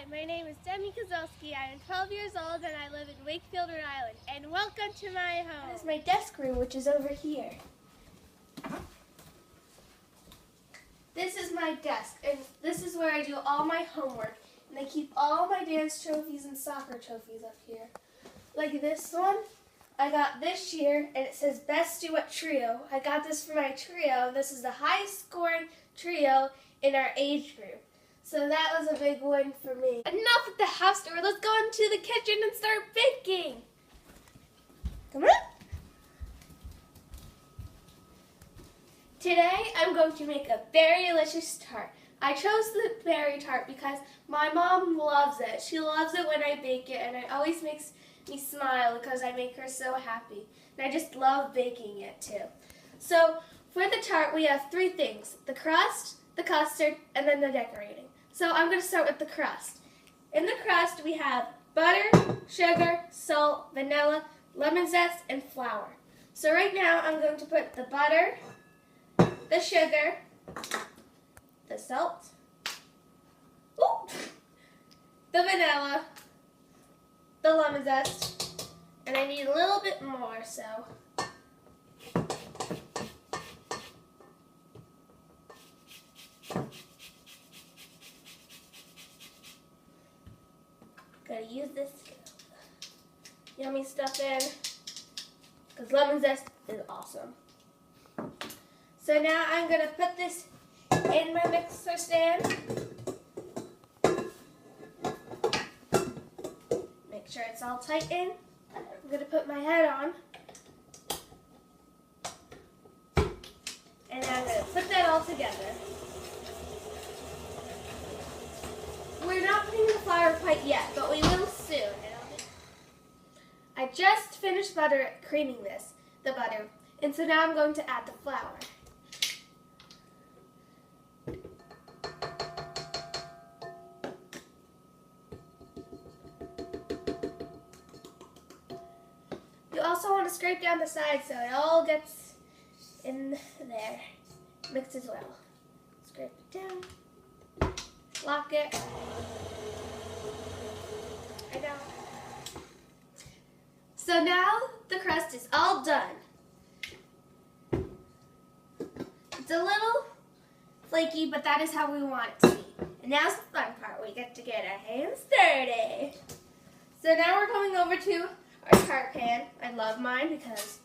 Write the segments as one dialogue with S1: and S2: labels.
S1: my name is Demi Kozielski. I am 12 years old and I live in Wakefield, Rhode Island. And welcome to my home.
S2: This is my desk room, which is over here. This is my desk, and this is where I do all my homework. And I keep all my dance trophies and soccer trophies up here. Like this one, I got this year, and it says Best Duet Trio. I got this for my trio. This is the highest scoring trio in our age group. So that was a big win for me. Enough at the house door. Let's go into the kitchen and start baking. Come on. Today I'm going to make a berry delicious tart. I chose the berry tart because my mom loves it. She loves it when I bake it, and it always makes me smile because I make her so happy. And I just love baking it too. So for the tart we have three things: the crust, the custard, and then the decorating. So I'm going to start with the crust. In the crust we have butter, sugar, salt, vanilla, lemon zest, and flour. So right now I'm going to put the butter, the sugar, the salt, the vanilla, the lemon zest, and I need a little bit more, so. Gotta use this yummy stuff in, because lemon zest is awesome. So now I'm gonna put this in my mixer stand. Make sure it's all tightened. I'm gonna put my head on. And I'm gonna put that all together. We're not putting the flour quite yet, but we will soon. I just finished creaming the butter, and so now I'm going to add the flour. You also want to scrape down the sides so it all gets in there, mixed as well. Scrape it down, lock it. I know. So now the crust is all done. It's a little flaky, but that is how we want it to be. And now's the fun part. We get to get our hands dirty. So now we're going over to our tart pan. I love mine because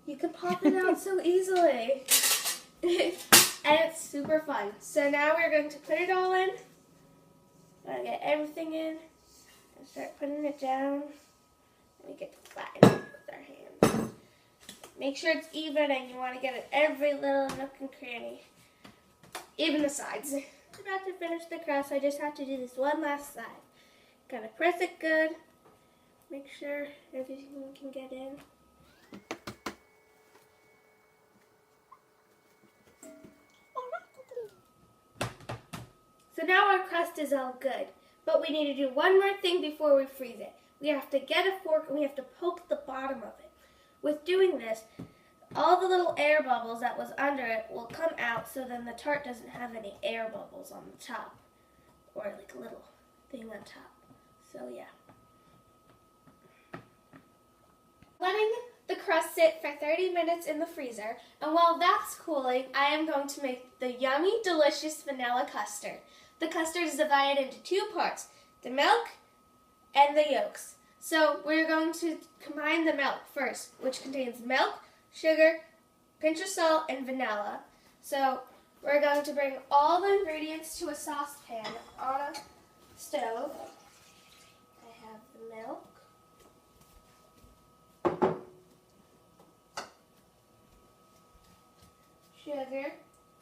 S2: you can pop it out so easily. And it's super fun. So now we're going to put it all in. Gotta get everything in and start putting it down. And we get to flatten it with our hands. Make sure it's even, and you want to get it every little nook and cranny. Even the sides. I'm about to finish the crust. I just have to do this one last side. Gotta press it good. Make sure everything can get in. So now our crust is all good, but we need to do one more thing before we freeze it. We have to get a fork and we have to poke the bottom of it. With doing this, all the little air bubbles that was under it will come out, so then the tart doesn't have any air bubbles on the top, or like a little thing on top. So yeah. Letting the crust sit for 30 minutes in the freezer, and while that's cooling, I am going to make the yummy, delicious vanilla custard. The custard is divided into two parts, the milk and the yolks. So we're going to combine the milk first, which contains milk, sugar, pinch of salt, and vanilla. So we're going to bring all the ingredients to a saucepan on a stove. I have the milk. Sugar,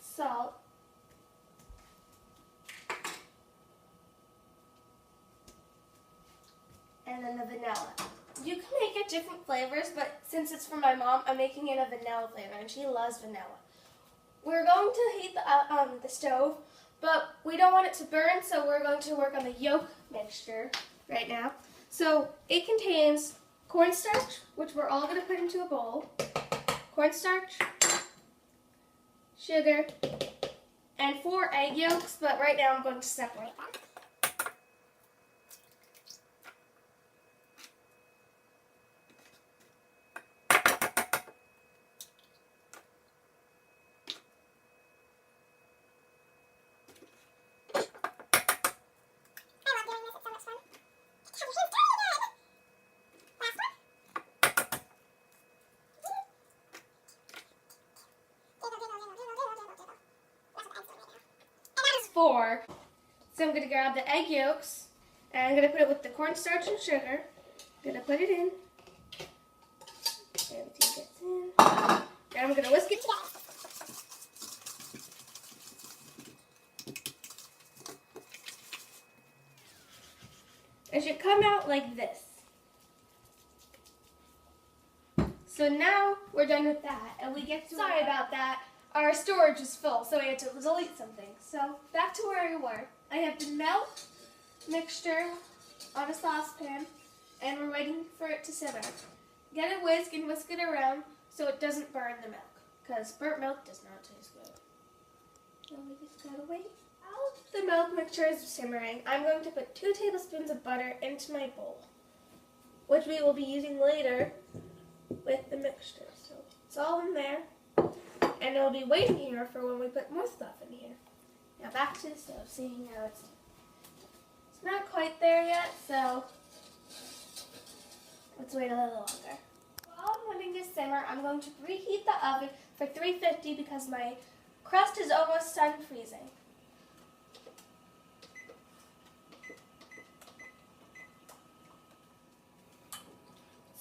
S2: salt, and then the vanilla. You can make it different flavors, but since it's from my mom, I'm making it a vanilla flavor, and she loves vanilla. We're going to heat the stove, but we don't want it to burn, so we're going to work on the yolk mixture right now. So it contains cornstarch, which we're all going to put into a bowl, cornstarch, sugar, and 4 egg yolks, but right now I'm going to separate them. Four. So I'm going to grab the egg yolks and I'm going to put it with the cornstarch and sugar. I'm going to put it in. Everything gets in. And I'm going to whisk it together. It should come out like this. So now we're done with that and we get to, sorry about that. Our storage is full, so we had to delete something. So back to where we were. I have the milk mixture on a saucepan, and we're waiting for it to simmer. Get a whisk and whisk it around so it doesn't burn the milk, because burnt milk does not taste good. So we just gotta wait. While the milk mixture is simmering, I'm going to put 2 tablespoons of butter into my bowl, which we will be using later with the mixture. So it's all in there. And it'll be waiting here for when we put more stuff in here. Now back to the stove, seeing how it's not quite there yet, so let's wait a little longer. While I'm letting this simmer, I'm going to preheat the oven for 350 because my crust is almost done freezing.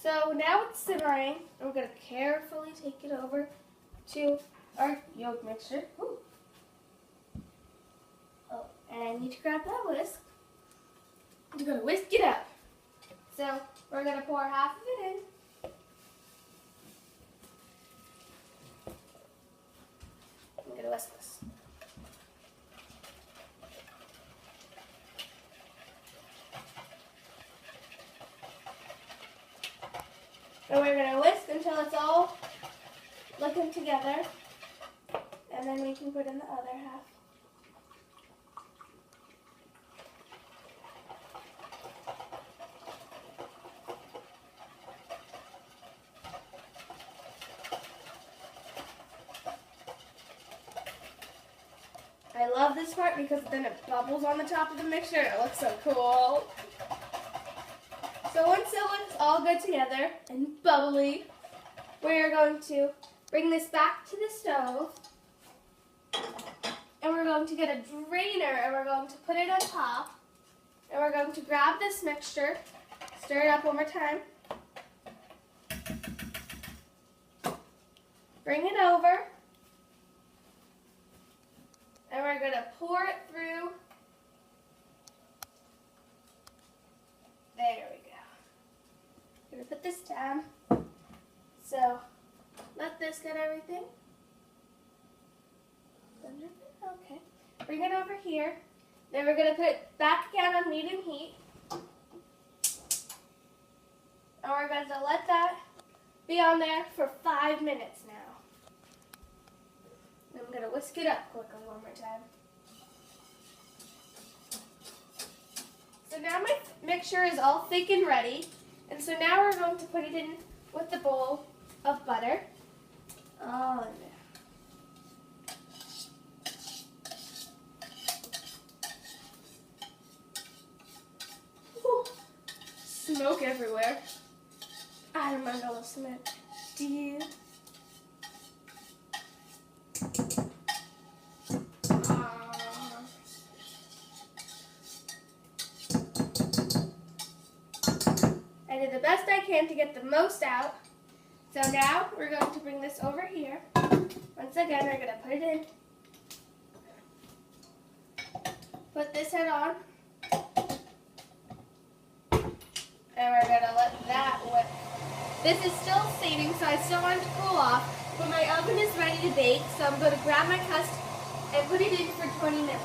S2: So now it's simmering, and we're going to carefully take it over to our yolk mixture. Ooh. Oh, and I need to grab that whisk. I'm going to whisk it up. So we're going to pour half of it in. I'm going to whisk this. And we're going to whisk until it's all looking together, and then we can put in the other half. I love this part because then it bubbles on the top of the mixture. It looks so cool. So once it looks all good together and bubbly, we're going to bring this back to the stove, and we're going to get a drainer, and we're going to put it on top, and we're going to grab this mixture, stir it up one more time, bring it over, and we're going to pour it through. There we go. I'm going to put this down. So let this get everything. Okay. Bring it over here. Then we're going to put it back again on medium heat. And we're going to let that be on there for 5 minutes now. And I'm going to whisk it up quickly one more time. So now my mixture is all thick and ready. And so now we're going to put it in with the bowl of butter. All in there. Ooh, smoke everywhere. I don't mind all the smoke. Do you? I did the best I can to get the most out. So now we're going to bring this over here. Once again, we're going to put it in. Put this head on. And we're going to let that whip. This is still steaming, so I still want it to cool off. But my oven is ready to bake, so I'm going to grab my crust and put it in for 20 minutes.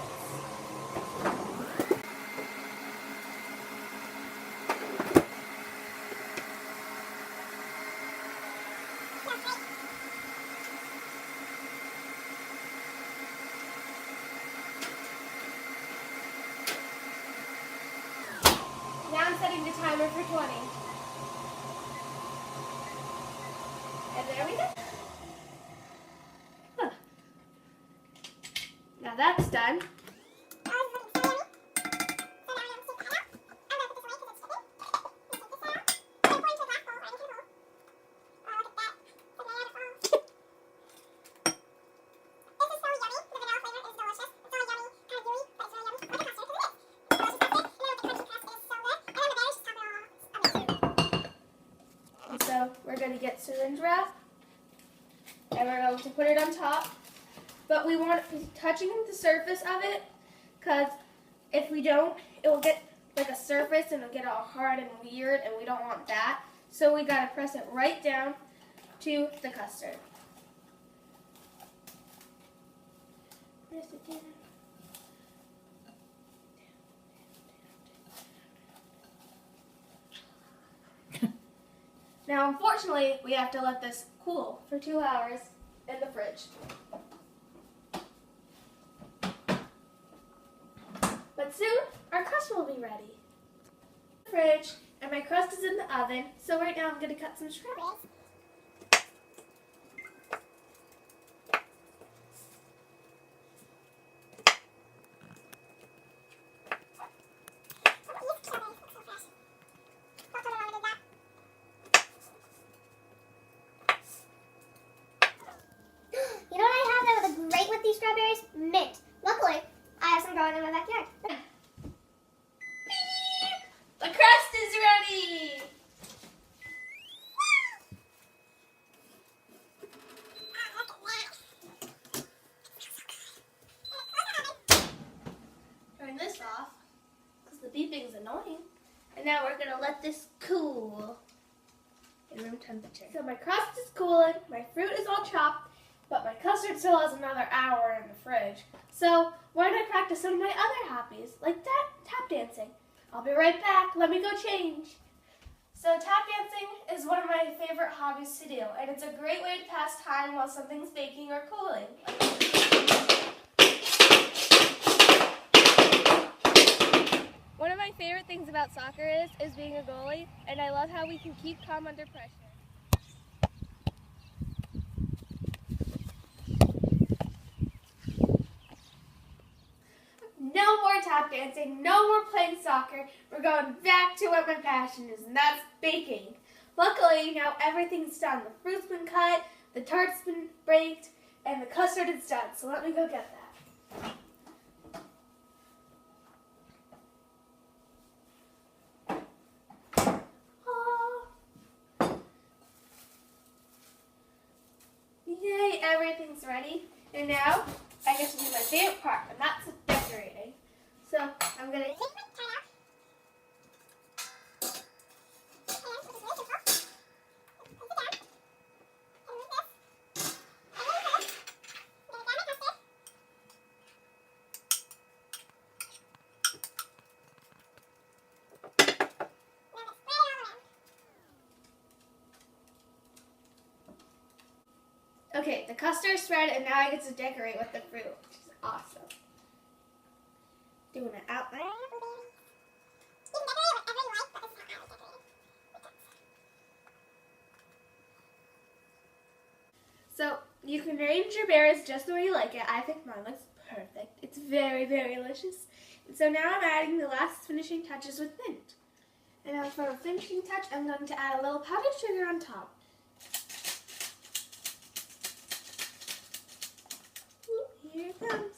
S2: I'm setting the timer for 20. And there we go. Huh. Now that's done. So we're going to get syringe wrap and we're going to put it on top. But we want it to be touching the surface of it, because if we don't, it will get like a surface and it'll get all hard and weird, and we don't want that. So we got to press it right down to the custard. Press it down. Now, unfortunately, we have to let this cool for 2 hours in the fridge. But soon, our crust will be ready. Fridge, and my crust is in the oven, so right now I'm going to cut some strawberries.
S3: You know what I have that was great with these strawberries? Mint. Luckily, I have some growing in my backyard.
S2: The crust is ready! Turn this off, because the beeping is annoying. And now we're going to let this cool in room temperature. So my crust is cooling, my fruit is all chopped, but my custard still has another hour in the fridge. So why not practice some of my other hobbies, like tap dancing? I'll be right back. Let me go change. So tap dancing is one of my favorite hobbies to do, and it's a great way to pass time while something's baking or cooling.
S1: One of my favorite things about soccer is being a goalie, and I love how we can keep calm under pressure.
S2: No more tap dancing, no more playing soccer. We're going back to what my passion is, and that's baking. Luckily, now everything's done. The fruit's been cut, the tart's been baked, and the custard is done. So let me go get that. Yay, everything's ready. And now I get to do my favorite part, and that's decorating. So I'm going to Okay, the custard is spread, and now I get to decorate with the fruit, which is awesome. Doing it out there. So you can arrange your berries just the way you like it. I think mine looks perfect. It's very, very delicious. And so now I'm adding the last finishing touches with mint. And now for a finishing touch, I'm going to add a little powdered sugar on top. Here it comes.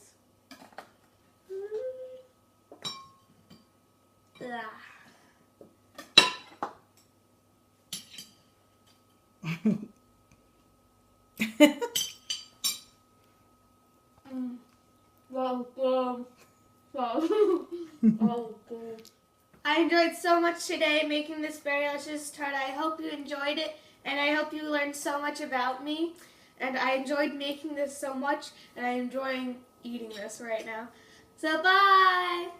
S2: I enjoyed so much today making this very delicious tart. I hope you enjoyed it, and I hope you learned so much about me. And I enjoyed making this so much, and I'm enjoying eating this right now. So bye!